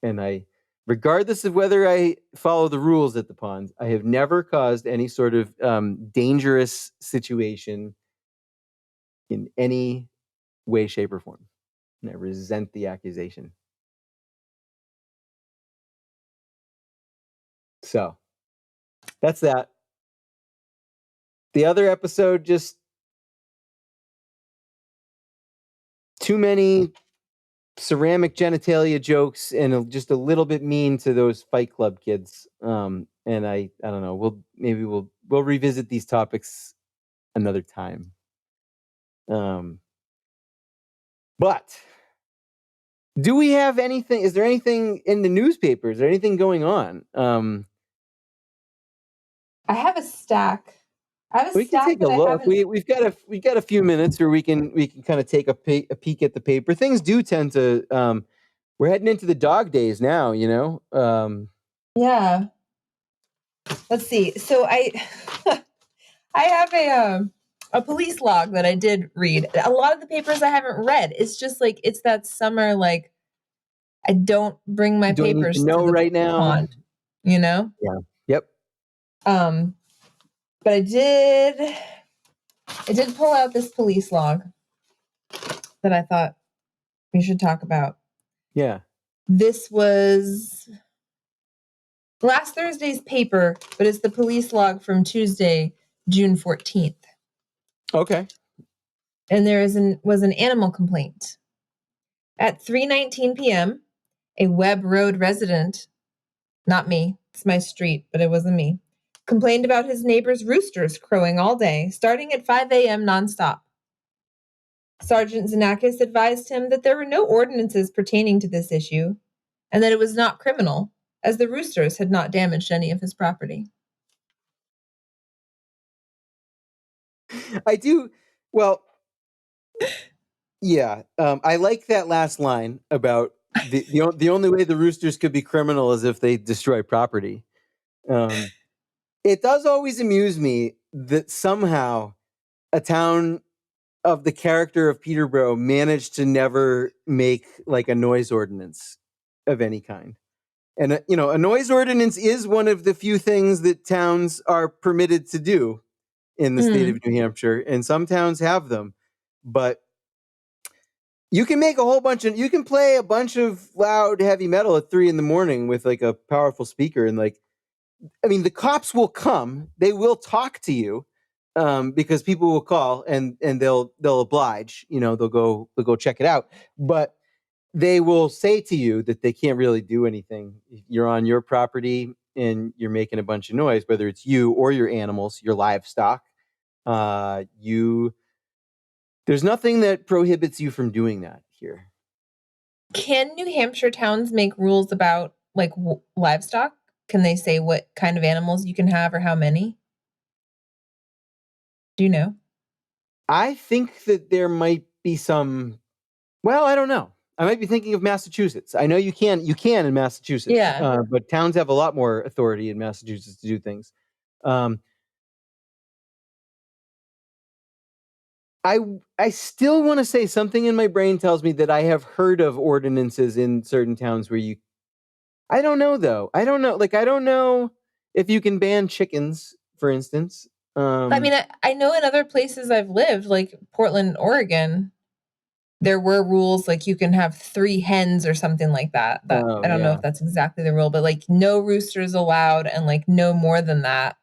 And regardless of whether I follow the rules at the pond, I have never caused any sort of dangerous situation in any way, shape, or form. And I resent the accusation. So that's that. The other episode, just too many ceramic genitalia jokes and just a little bit mean to those Fight Club kids. And I don't know. We'll revisit these topics another time. But do we have anything? Is there anything in the newspapers? Is there anything going on? I have a stack. We can take a look. We've got a few minutes where we can kind of take a peek at the paper. Things do tend to. We're heading into the dog days now. Yeah. Let's see. So I have a police log that I did read. A lot of the papers I haven't read. It's just like it's that summer like I don't bring my papers to know the right now. pond, Yeah. Yep. But I did pull out this police log that I thought we should talk about. Yeah. This was last Thursday's paper, but it's the police log from Tuesday, June 14th. Okay. And there was an animal complaint. At 3:19 p.m., A Webb Road resident, not me, it's my street, but it wasn't me, complained about his neighbor's roosters crowing all day, starting at 5 a.m. nonstop. Sergeant Xenakis advised him that there were no ordinances pertaining to this issue and that it was not criminal, as the roosters had not damaged any of his property. I do. Well, yeah. I like that last line about the only way the roosters could be criminal is if they destroy property. It does always amuse me that somehow a town of the character of Peterborough managed to never make like a noise ordinance of any kind. And a noise ordinance is one of the few things that towns are permitted to do in the state of New Hampshire, and some towns have them. But you can you can play a bunch of loud heavy metal at 3 a.m. with like a powerful speaker, and the cops will come. They will talk to you, because people will call and they'll oblige. They'll go check it out, but they will say to you that they can't really do anything. You're on your property and you're making a bunch of noise, whether it's you or your animals, your livestock. There's nothing that prohibits you from doing that here. Can New Hampshire towns make rules about like livestock? Can they say what kind of animals you can have or how many? Do you know? I think that there might be some. Well, I don't know. I might be thinking of Massachusetts. I know you can in Massachusetts. Yeah. But towns have a lot more authority in Massachusetts to do things. I still want to say something in my brain tells me that I have heard of ordinances in certain towns where I don't know though. I don't know. I don't know if you can ban chickens, for instance. I know in other places I've lived, like Portland, Oregon, there were rules like you can have 3 hens or something like that. I don't know if that's exactly the rule, but like no roosters allowed and like no more than that.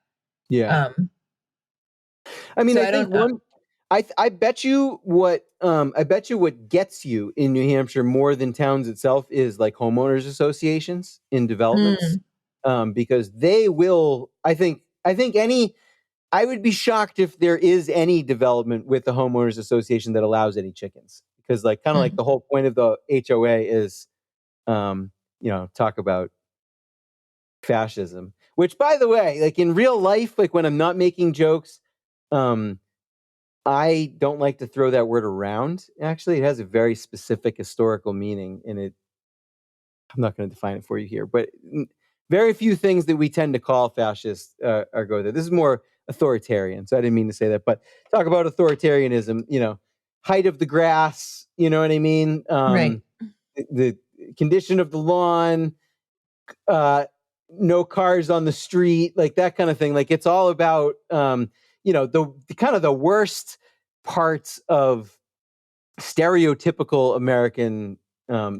Yeah. I think I bet you what gets you in New Hampshire more than towns itself is like homeowners associations in developments, because they will. I would be shocked if there is any development with the homeowners association that allows any chickens, because like the whole point of the HOA is, talk about fascism. Which, by the way, like in real life, like when I'm not making jokes, I don't like to throw that word around. Actually, it has a very specific historical meaning in it. I'm not going to define it for you here, but very few things that we tend to call fascist go there. This is more authoritarian, so I didn't mean to say that. But talk about authoritarianism, height of the grass, you know what I mean? Right. The condition of the lawn, no cars on the street, like that kind of thing. Like it's all about, the kind of the worst parts of stereotypical American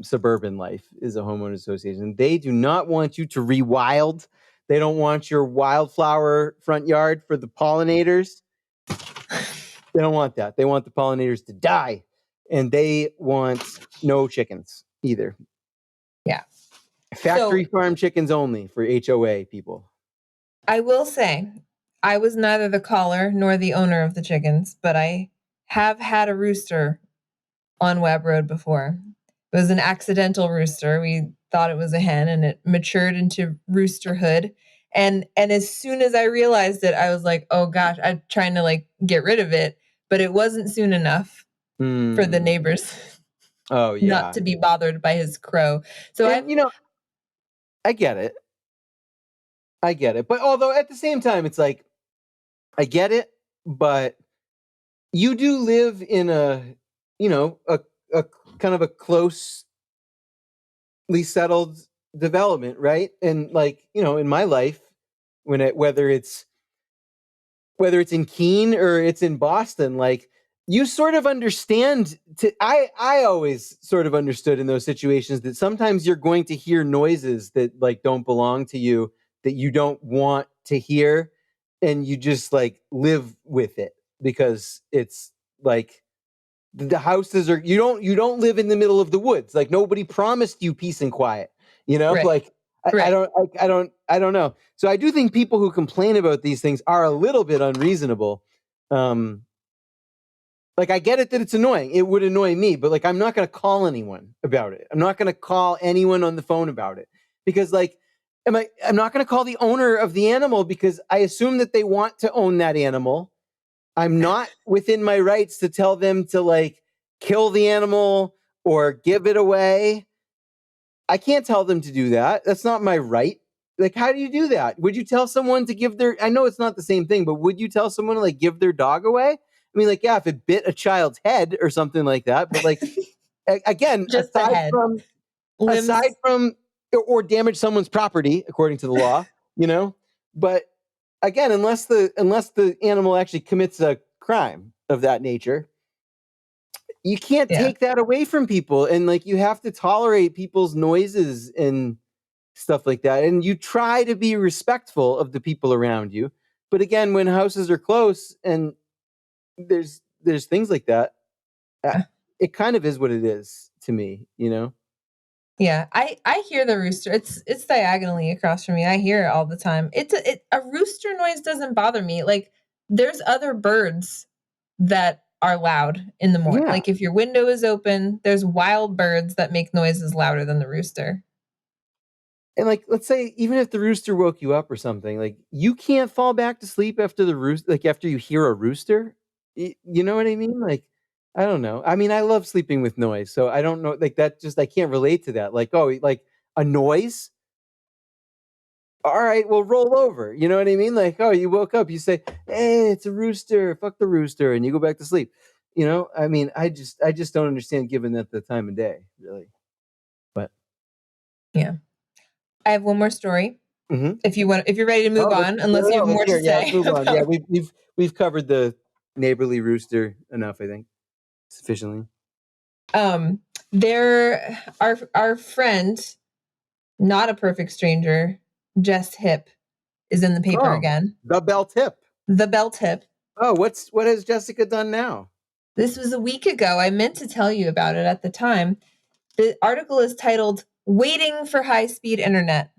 suburban life is a homeowner association. They do not want you to rewild. They don't want your wildflower front yard for the pollinators. They don't want that. They want the pollinators to die, and they want no chickens either. Yeah. Factory farm chickens only for HOA people. I will say, I was neither the caller nor the owner of the chickens, but I have had a rooster on Webb Road before. It was an accidental rooster. We thought it was a hen, and it matured into roosterhood. And as soon as I realized it, I was like, oh gosh, I'm trying to like get rid of it, but it wasn't soon enough for the neighbors. Oh yeah, not to be bothered by his crow. So I get it. But although at the same time, it's like, I get it, but you do live in a kind of a closely settled development, right? And in my life, whether it's in Keene or it's in Boston, like you sort of understand. I always sort of understood in those situations that sometimes you're going to hear noises that like don't belong to you, that you don't want to hear, and you just like live with it because it's like the houses are, you don't live in the middle of the woods. Like nobody promised you peace and quiet, you know, Right. like I Right. don't know. So I do think people who complain about these things are a little bit unreasonable. Like I get it that it's annoying. It would annoy me, but like I'm not going to call anyone about it. I'm not going to call anyone on the phone about it because like I'm not going to call the owner of the animal because I assume that they want to own that animal. I'm not within my rights to tell them to like kill the animal or give it away. I can't tell them to do that. That's not my right. Like, how do you do that? Would you tell someone to give their, I know it's not the same thing, but would you tell someone to like give their dog away? I mean, like, yeah, if it bit a child's head or something like that, but like, again, Just the head. Limbs. aside from, or damage someone's property, according to the law, you know, but again, unless the animal actually commits a crime of that nature, you can't take that away from people. And like, you have to tolerate people's noises and stuff like that. And you try to be respectful of the people around you. But again, when houses are close and there's things like that, it kind of is what it is to me, you know? Yeah, I hear the rooster. It's diagonally across from me. I hear it all the time. A rooster noise doesn't bother me. Like there's other birds that are loud in the morning. Yeah. Like if your window is open, there's wild birds that make noises louder than the rooster. And like, let's say even if the rooster woke you up or something, like you can't fall back to sleep after the rooster, like after you hear a rooster. You know what I mean? Like, I don't know. I mean, I love sleeping with noise, so I don't know. Like that, just I can't relate to that. Like, oh, like a noise. All right, well, roll over. You know what I mean? Like, oh, you woke up, you say, "Hey, it's a rooster. Fuck the rooster," and you go back to sleep. You know, I mean, I just don't understand, given that the time of day, really. But yeah, I have one more story. mm-hmm. If you're ready to move on, unless you have more to say. Let's move on. Yeah, we've covered the neighborly rooster enough, I think, sufficiently. There, our friend, not a perfect stranger, Jess Hip, is in the paper again. The bell tip. The bell tip. Oh, what has Jessica done now? This was a week ago. I meant to tell you about it at the time. The article is titled "Waiting for High-Speed Internet."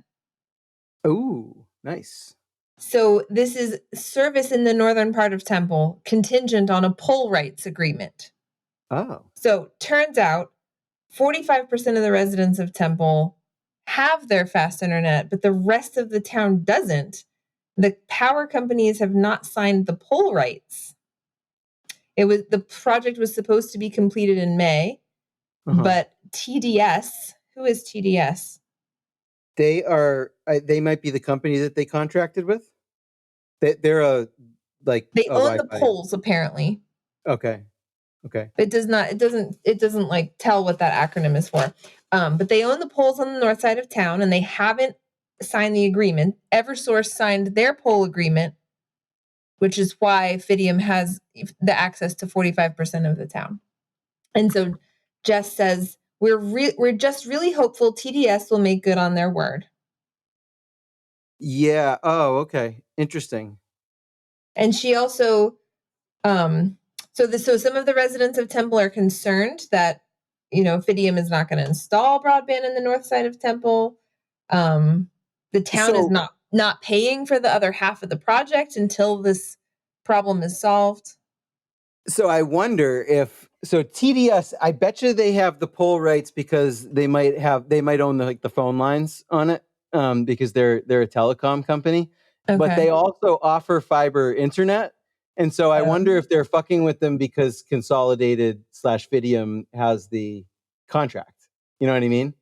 Ooh, nice. So this is service in the northern part of Temple contingent on a poll rights agreement. Oh. So turns out 45% of the residents of Temple have their fast internet, but the rest of the town doesn't. The power companies have not signed the poll rights. The project was supposed to be completed in May, but TDS, who is TDS? They might be the company that they contracted with. They're They own the Wi-Fi. poles apparently. Okay. It doesn't like tell what that acronym is for. But they own the poles on the north side of town and they haven't signed the agreement. Eversource signed their pole agreement, which is why Fidium has the access to 45% of the town. And so Jess says, we're just really hopeful TDS will make good on their word. Yeah. Oh, okay. Interesting. And she also, so some of the residents of Temple are concerned that, Fidium is not going to install broadband in the north side of Temple. The town is not paying for the other half of the project until this problem is solved. So I wonder if TDS, I bet you they have the poll rights because they might own the phone lines on it, because they're a telecom company, but they also offer fiber internet. And so I wonder if they're fucking with them because Consolidated / Fidium has the contract. You know what I mean?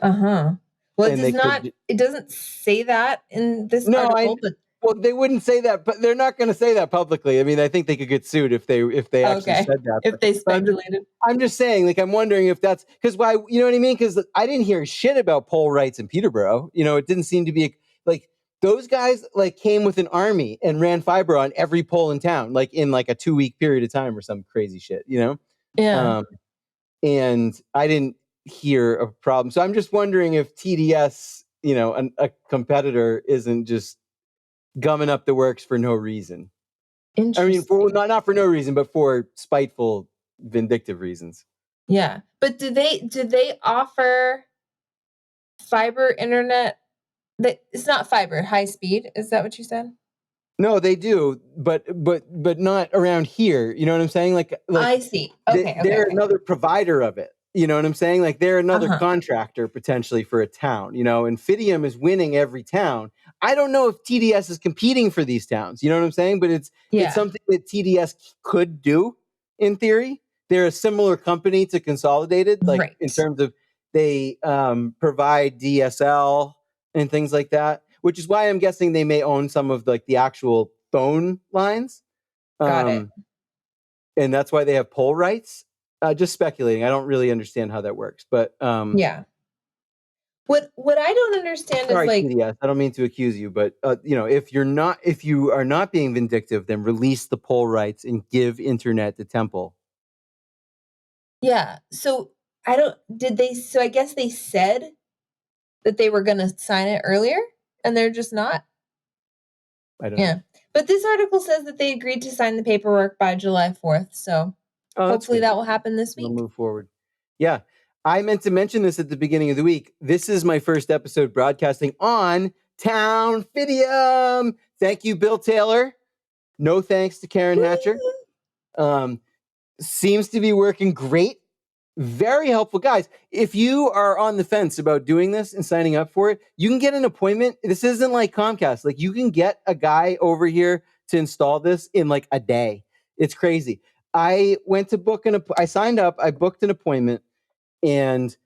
Well, it doesn't say that in this article, but well, they wouldn't say that, but they're not going to say that publicly. I mean, I think they could get sued if they actually said that. If they speculated. I'm just saying, like, I'm wondering if that's because why, you know what I mean? Because I didn't hear shit about poll rights in Peterborough. You know, it didn't seem to be like those guys like came with an army and ran fiber on every pole in town, like in like a 2-week period of time or some crazy shit, you know? Yeah. And I didn't hear a problem. So I'm just wondering if TDS, you know, a competitor isn't just gumming up the works for no reason. I mean, not for no reason, but for spiteful vindictive reasons. Yeah. But do they offer fiber internet? It's not fiber, high speed. Is that what you said? No, they do, but not around here. You know what I'm saying? Like I see. Okay. they're another provider of it. You know what I'm saying? Like they're another contractor potentially for a town, you know, and Fidium is winning every town. I don't know if TDS is competing for these towns. You know what I'm saying? But it's something that TDS could do in theory. They're a similar company to Consolidated, like in terms of they provide DSL and things like that, which is why I'm guessing they may own some of like the actual phone lines. Got it. And that's why they have pole rights. Just speculating. I don't really understand how that works, but yeah. What I don't understand is like, TDS, I don't mean to accuse you, but you know, if you are not being vindictive, then release the pole rights and give internet to Temple. Yeah. So I guess they said that they were going to sign it earlier, and they're just not. I don't know. But this article says that they agreed to sign the paperwork by July 4th. So hopefully that will happen this week. We'll move forward. Yeah. I meant to mention this at the beginning of the week. This is my first episode broadcasting on Town Fidium. Thank you, Bill Taylor. No thanks to Karen Hatcher. Seems to be working great. Very helpful, guys. If you are on the fence about doing this and signing up for it, you can get an appointment. This isn't like Comcast. Like you can get a guy over here to install this in like a day. It's crazy. I went to book I signed up, I booked an appointment, and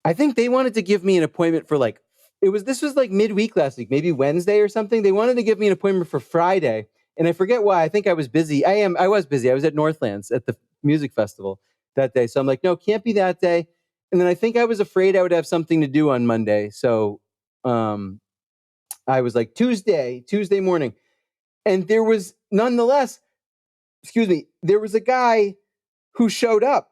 I think they wanted to give me an appointment for like, this was like midweek last week, maybe Wednesday or something. They wanted to give me an appointment for Friday. And I forget why. I think I was busy. I was busy. I was at Northlands at the music festival that day. So I'm like, no, can't be that day. And then I think I was afraid I would have something to do on Monday. So I was like, Tuesday morning. And there was nonetheless, there was a guy who showed up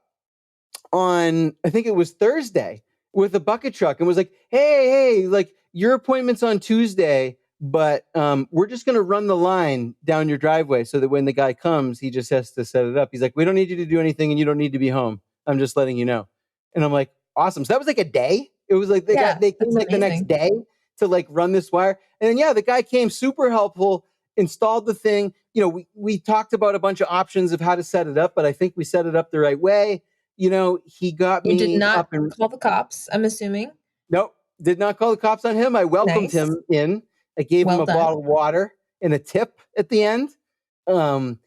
on, I think it was Thursday, with a bucket truck and was like, hey, like your appointment's on Tuesday, but we're just going to run the line down your driveway so that when the guy comes, he just has to set it up. He's like, we don't need you to do anything and you don't need to be home. I'm just letting you know. And I'm like, awesome. So that was like a day. It was like they came like the next day to like run this wire. And then, the guy came super helpful, installed the thing. You know, we talked about a bunch of options of how to set it up, but I think we set it up the right way. You know, he got me. You did not up and call the cops, I'm assuming. Nope, did not call the cops on him. I welcomed him in. I gave him a bottle of water and a tip at the end. And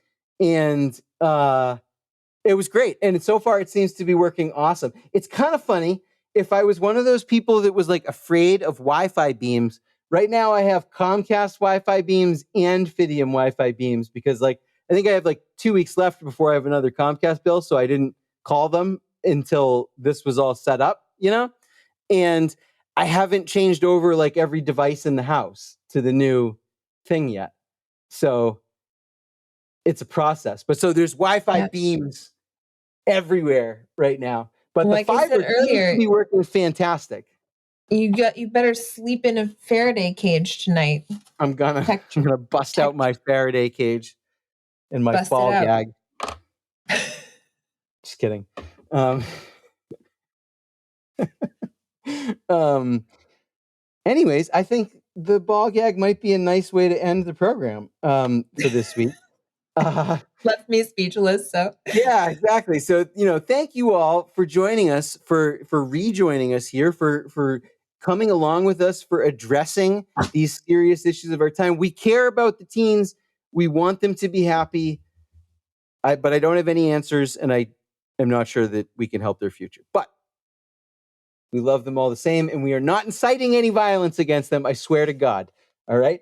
it was great. And so far, it seems to be working awesome. It's kind of funny. If I was one of those people that was like afraid of Wi-Fi beams, right now I have Comcast Wi-Fi beams and Fidium Wi-Fi beams because like I think I have like 2 weeks left before I have another Comcast bill. So I didn't call them until this was all set up, you know? And I haven't changed over like every device in the house to the new thing yet. So it's a process. But so there's Wi-Fi beams everywhere right now. But like the fiber seems to be working fantastic. You better sleep in a Faraday cage tonight. I'm gonna bust out my Faraday cage and my ball gag. Just kidding. Anyways, I think the ball gag might be a nice way to end the program for this week. Left me speechless. So yeah, exactly. So thank you all for joining us, for rejoining us here, for coming along with us, for addressing these serious issues of our time. We care about the teens. We want them to be happy. But I don't have any answers, and I am not sure that we can help their future. But we love them all the same, and we are not inciting any violence against them. I swear to God. All right.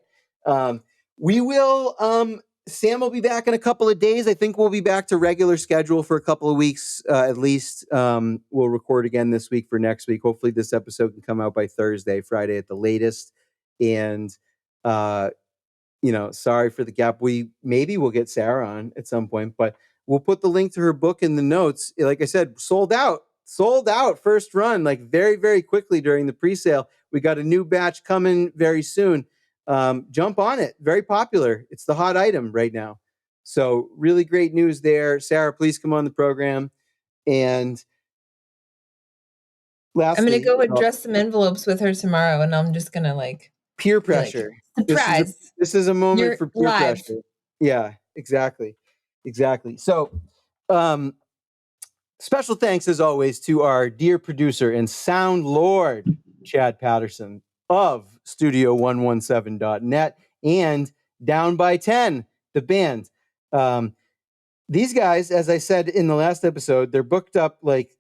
We will. Sam will be back in a couple of days. I think we'll be back to regular schedule for a couple of weeks at least. We'll record again this week for next week. Hopefully this episode can come out by Thursday, Friday at the latest. And, sorry for the gap. Maybe we'll get Sarah on at some point, but we'll put the link to her book in the notes. Like I said, sold out first run, like very, very quickly during the pre-sale. We got a new batch coming very soon. Jump on it. Very popular. It's the hot item right now. So really great news there. Sarah, please come on the program. And lastly, I'm going to go address some envelopes with her tomorrow, and I'm just going to like peer be like, pressure. surprise. This is a moment You're for peer live. pressure. Yeah, exactly. So, special thanks as always to our dear producer and sound lord, Chad Patterson of Studio117.net and Down by 10, the band. These guys, as I said in the last episode, they're booked up like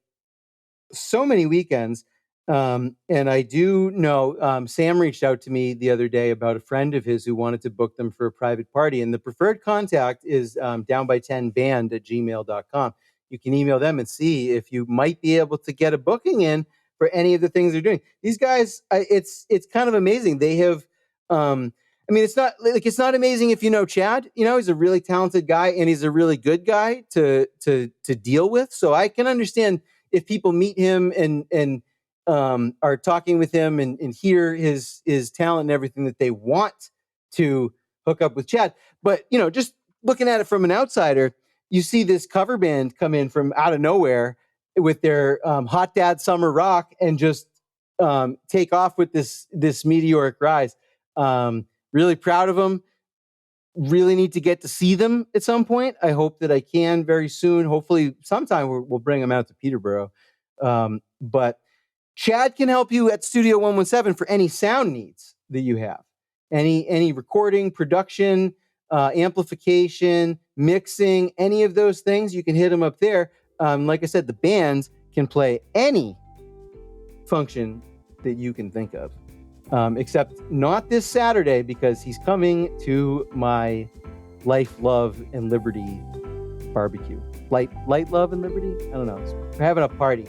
so many weekends. And I do know Sam reached out to me the other day about a friend of his who wanted to book them for a private party. And the preferred contact is downby10band@gmail.com. You can email them and see if you might be able to get a booking in for any of the things they're doing. These guys, it's kind of amazing. They have, it's not amazing if you know Chad. You know, he's a really talented guy and he's a really good guy to deal with. So I can understand if people meet him and are talking with him and hear his talent and everything, that they want to hook up with Chad. But, you know, just looking at it from an outsider, you see this cover band come in from out of nowhere with their Hot Dad Summer Rock and just take off with this meteoric rise. Really proud of them. Really need to get to see them at some point. I hope that I can very soon. Hopefully sometime we'll bring them out to Peterborough. But Chad can help you at Studio 117 for any sound needs that you have. Any recording, production, amplification, mixing, any of those things, you can hit him up there. Like I said, the band can play any function that you can think of. Except not this Saturday, because he's coming to my Life, Love, and Liberty barbecue. Light, Love, and Liberty? I don't know. We're having a party.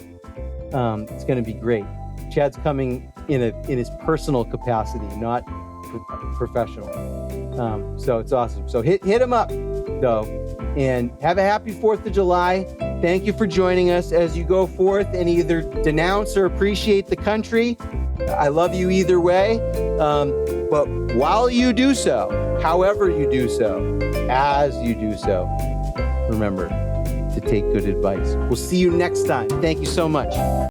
It's going to be great. Chad's coming in his personal capacity, not professional. So it's awesome. So hit him up, though, and have a happy 4th of July. Thank you for joining us as you go forth and either denounce or appreciate the country. I love you either way. But while you do so, however you do so, as you do so, remember to take good advice. We'll see you next time. Thank you so much.